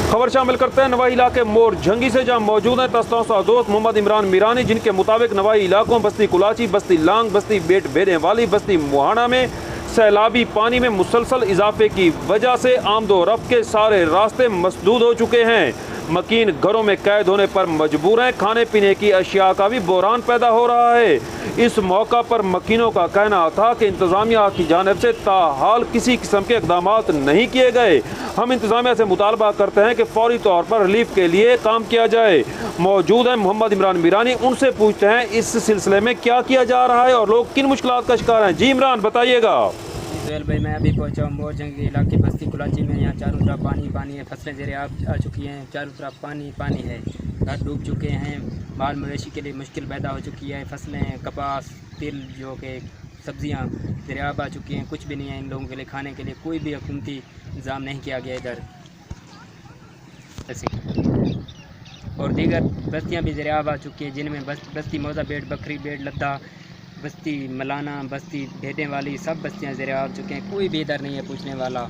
खबर शामिल करते हैं नवाही इलाके मोर झंगी से, जहां मौजूद हैं तस्ता दोस्त मोहम्मद इमरान मीरानी, जिनके मुताबिक नवाही इलाकों बस्ती कुलाची, बस्ती लांग, बस्ती बेट बेरे वाली, बस्ती मुहाना में सैलाबी पानी में मुसलसल इजाफे की वजह से आमदो रफ्त के सारे रास्ते मसदूद हो चुके हैं। मकीन घरों में कैद होने पर मजबूर हैं। खाने पीने की अशिया का भी बहरान पैदा हो रहा है। इस मौका पर मकीनों का कहना था कि इंतज़ामिया की जानिब से ताहाल किसी किस्म के इक़दाम नहीं किए गए। हम इंतज़ामिया से मुतालबा करते हैं कि फौरी तौर पर रिलीफ के लिए काम किया जाए। मौजूद हैं मोहम्मद इमरान मीरानी, उनसे पूछते हैं इस सिलसिले में क्या किया जा रहा है और लोग किन मुश्किलात का शिकार हैं। जी इमरान, बताइएगा। सुहेल भाई, मैं अभी पहुंचा हूँ मोर जंगी इलाके बस्ती कुलाची में। यहाँ चारों तरफ पानी पानी है, फसलें ज़ेरे आ चुकी हैं, चारों तरफ पानी पानी है, घर डूब चुके हैं, माल मवेशी के लिए मुश्किल पैदा हो चुकी है। फसलें, कपास, तिल, जो कि सब्जियाँ ज़ेरे आ चुकी हैं, कुछ भी नहीं है इन लोगों के लिए। खाने के लिए कोई भी हुकूमती इंतज़ाम नहीं किया गया इधर। और दीगर बस्तियाँ भी ज़ेरे आ चुकी हैं, जिनमें बस्ती मौजा बेट, बकरी बेट, लद्दा, बस्ती मलाना, बस्ती भेड़ें वाली, सब बस्तियां ज़ेरे आ चुके हैं। कोई भी इधर नहीं है पूछने वाला।